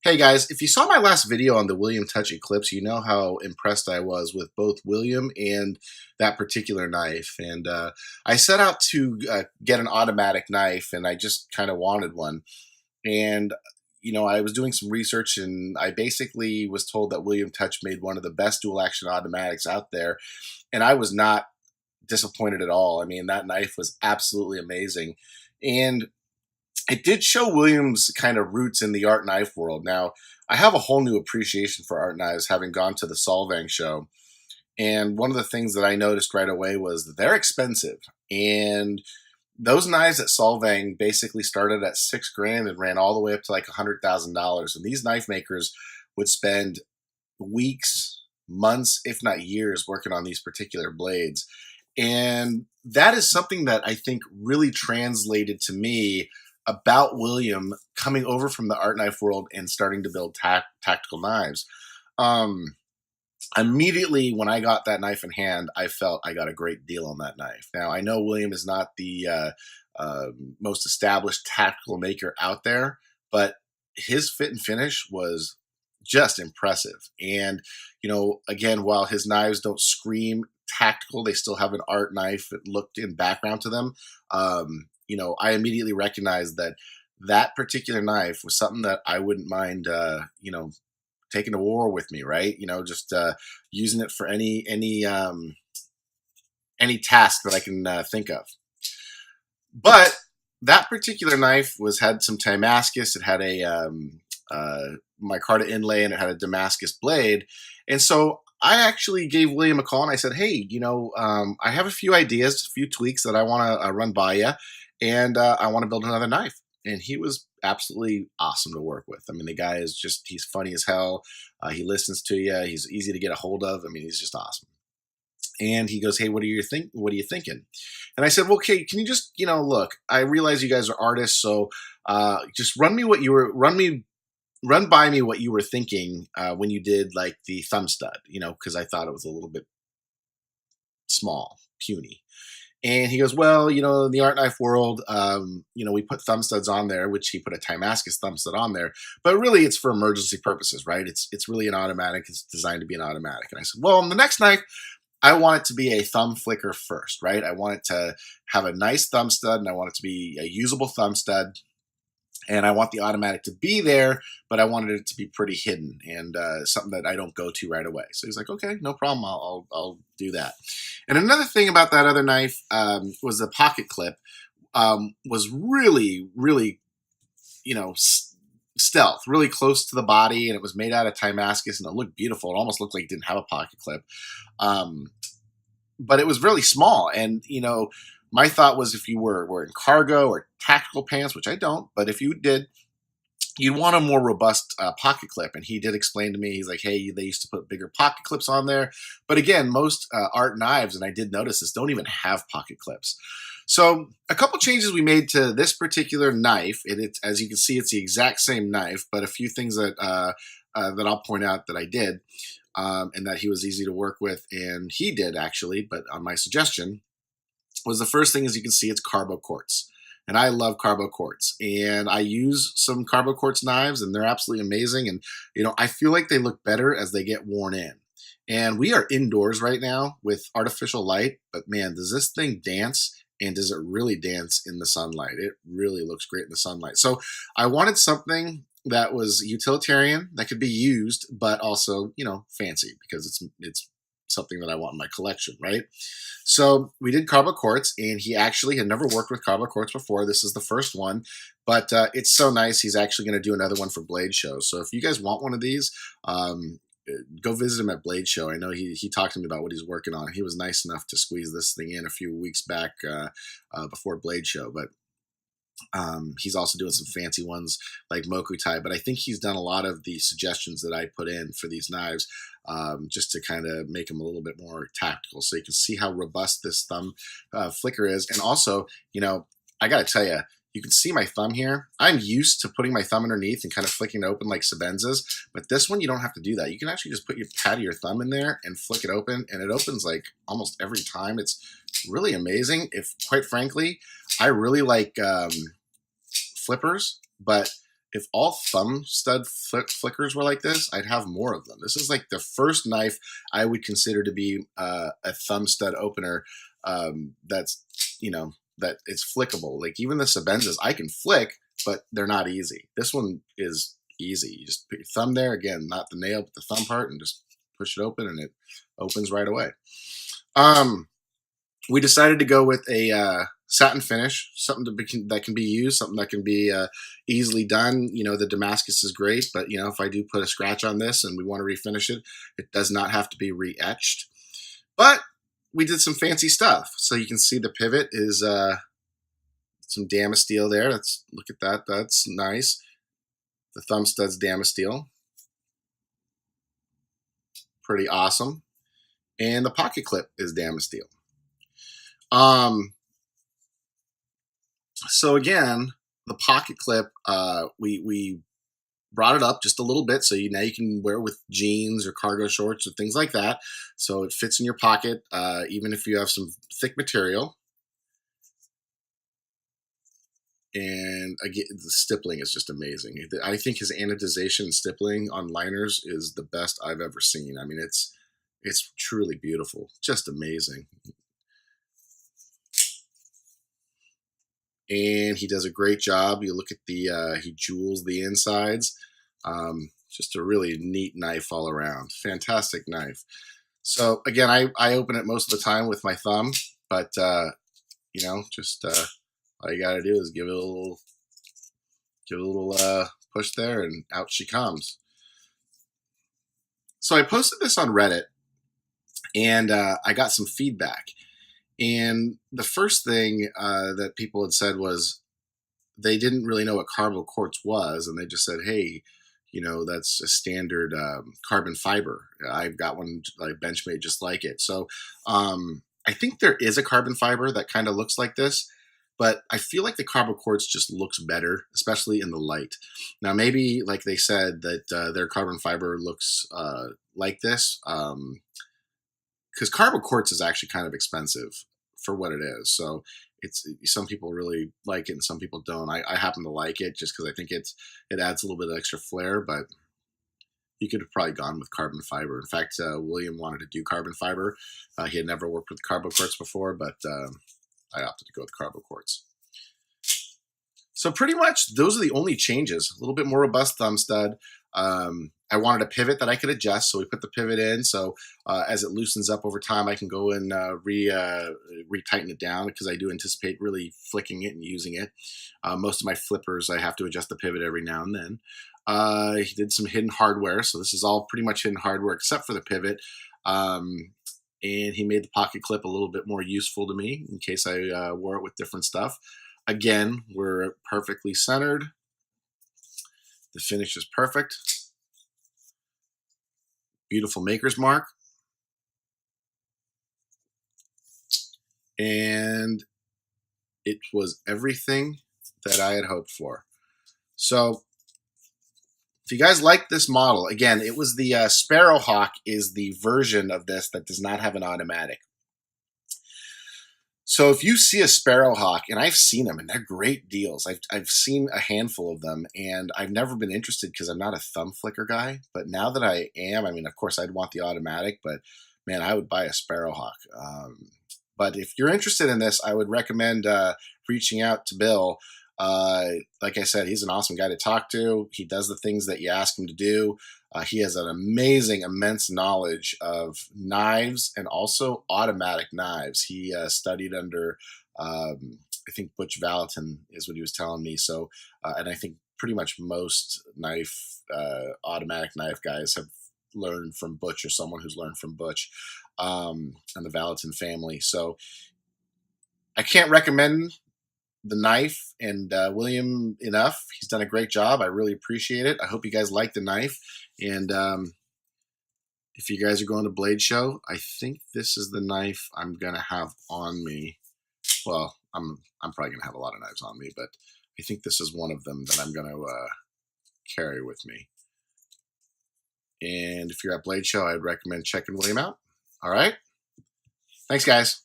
Hey guys, if you saw my last video on the William Tuch Eclipse, you know how impressed I was with both William and that particular knife. And I set out to get an automatic knife, and I just kind of wanted one. And I was doing some research, and I basically was told that William Tuch made one of the best dual action automatics out there, and I was not disappointed at all. I mean, that knife was absolutely amazing, and it did show Williams' kind of roots in the art knife world. Now, I have a whole new appreciation for art knives, having gone to the Solvang show. And one of the things that I noticed right away was that they're expensive. And those knives at Solvang basically started at $6 grand and ran all the way up to like $100,000. And these knife makers would spend weeks, months, if not years, working on these particular blades. And that is something that I think really translated to me about William coming over from the art knife world and starting to build tactical knives. Um, Immediately when I got that knife in hand, I felt I got a great deal on that knife. Now, I know William is not the most established tactical maker out there, but his fit and finish was just impressive. And, again, while his knives don't scream tactical, they still have an art knife look in background to them. I immediately recognized that that particular knife was something that I wouldn't mind, taking to war with me, right? Just using it for any task that I can think of. But that particular knife had some Damascus. It had a micarta inlay, and it had a Damascus blade. And so I actually gave William a call, and I said, hey, I have a few ideas, a few tweaks that I want to run by you, and I want to build another knife. And he was absolutely awesome to work with. I mean, the guy is he's funny as hell. He listens to you. He's easy to get a hold of. I mean, he's just awesome. And he goes, hey, what are you thinking? And I said, well, okay, can you just, look, I realize you guys are artists, so just run by me what you were thinking when you did like the thumb stud, because I thought it was a little bit small, puny. And he goes, well, in the art knife world, we put thumb studs on there, which he put a Damascus thumb stud on there, but really it's for emergency purposes, right? It's really an automatic. It's designed to be an automatic. And I said, well, on the next knife, I want it to be a thumb flicker first, right? I want it to have a nice thumb stud, and I want it to be a usable thumb stud. And I want the automatic to be there, but I wanted it to be pretty hidden and something that I don't go to right away. So he's like, okay, no problem. I'll do that. And another thing about that other knife was the pocket clip was really, really, stealth, really close to the body. And it was made out of Damascus, and it looked beautiful. It almost looked like it didn't have a pocket clip. But it was really small. And, my thought was if you were wearing cargo or tactical pants, which I don't, but if you did, you'd want a more robust pocket clip. And he did explain to me, he's like, hey, they used to put bigger pocket clips on there. But again, most art knives, and I did notice this, don't even have pocket clips. So a couple changes we made to this particular knife. It's, as you can see, it's the exact same knife, but a few things that I'll point out that I did, and that he was easy to work with, and he did actually, but on my suggestion, was the first thing. As you can see, it's Carboquartz. And I love Carboquartz. And I use some Carboquartz knives, and they're absolutely amazing. And, I feel like they look better as they get worn in. And we are indoors right now with artificial light, but man, does this thing dance, and does it really dance in the sunlight? It really looks great in the sunlight. So I wanted something that was utilitarian, that could be used, but also, fancy, because it's something that I want in my collection, right? So we did Carboquartz, and he actually had never worked with Carboquartz before. This is the first one, but it's so nice. He's actually going to do another one for Blade Show. So if you guys want one of these, go visit him at Blade Show. I know he talked to me about what he's working on. He was nice enough to squeeze this thing in a few weeks back before Blade Show, but he's also doing some fancy ones like Mokutai, but I think he's done a lot of the suggestions that I put in for these knives, just to kind of make them a little bit more tactical, so you can see how robust this thumb flicker is. And also, I got to tell you, you can see my thumb here. I'm used to putting my thumb underneath and kind of flicking it open like Sebenza's, but this one you don't have to do that. You can actually just put your pad of your thumb in there and flick it open, and it opens like almost every time. It's really amazing. If quite frankly, I really like flippers, but if all thumb stud flickers were like this, I'd have more of them. This is like the first knife I would consider to be a thumb stud opener that's, you know, that it's flickable. Like even the Sabenzas, I can flick, but they're not easy. This one is easy. You just put your thumb there, again, not the nail, but the thumb part, and just push it open, and it opens right away. We decided to go with a satin finish, something that can be used, something that can be easily done. You know, the Damascus is great, but you know, if I do put a scratch on this and we want to refinish it, it does not have to be re-etched. But we did some fancy stuff. So you can see the pivot is some Damasteel there. Let's look at that. That's nice. The thumb stud's Damasteel. Pretty awesome. And the pocket clip is Damasteel. So again, the pocket clip, we brought it up just a little bit, so now you can wear it with jeans or cargo shorts or things like that. So it fits in your pocket, even if you have some thick material. And again, the stippling is just amazing. I think his anodization and stippling on liners is the best I've ever seen. I mean, it's truly beautiful, just amazing. And he does a great job. You look at the, he jewels the insides. Just a really neat knife all around. Fantastic knife. So again, I open it most of the time with my thumb, but you know, just all you gotta do is give it a little push there, and out she comes. So I posted this on Reddit, and I got some feedback. And the first thing that people had said was they didn't really know what Carboquartz was, and they just said, hey, you know, that's a standard carbon fiber. I've got one like Benchmade just like it. So I think there is a carbon fiber that kind of looks like this, but I feel like the Carboquartz just looks better, especially in the light. Now, maybe, like they said, that their carbon fiber looks like this, because Carboquartz is actually kind of expensive for what it is. So some people really like it and some people don't. I happen to like it just because I think it adds a little bit of extra flair, but you could have probably gone with carbon fiber. In fact, William wanted to do carbon fiber. He had never worked with Carboquartz before, but I opted to go with Carboquartz. So pretty much those are the only changes. A little bit more robust thumb stud. I wanted a pivot that I could adjust, so we put the pivot in. So as it loosens up over time, I can go and re-tighten it down, because I do anticipate really flicking it and using it. Most of my flippers, I have to adjust the pivot every now and then. He did some hidden hardware, so this is all pretty much hidden hardware except for the pivot. And he made the pocket clip a little bit more useful to me in case I wore it with different stuff. Again, we're perfectly centered. The finish is perfect. Beautiful maker's mark. And it was everything that I had hoped for. So if you guys like this model, again, it was the Sparrowhawk is the version of this that does not have an automatic. So if you see a Sparrowhawk, and I've seen them, and they're great deals. I've seen a handful of them, and I've never been interested because I'm not a thumb flicker guy. But now that I am, I mean, of course, I'd want the automatic, but man, I would buy a Sparrowhawk. But if you're interested in this, I would recommend reaching out to Bill. Like I said, he's an awesome guy to talk to. He does the things that you ask him to do. He has an amazing, immense knowledge of knives and also automatic knives. He studied under, I think, Butch Valentin is what he was telling me. So, and I think pretty much most automatic knife guys have learned from Butch, or someone who's learned from Butch and the Valentin family. So I can't recommend the knife and William enough. He's done a great job. I really appreciate it. I hope you guys like the knife. And if you guys are going to Blade Show, I think this is the knife I'm gonna have on me. Well, I'm probably gonna have a lot of knives on me, but I think this is one of them that I'm gonna carry with me. And if you're at Blade Show, I'd recommend checking William out. All right. Thanks, guys.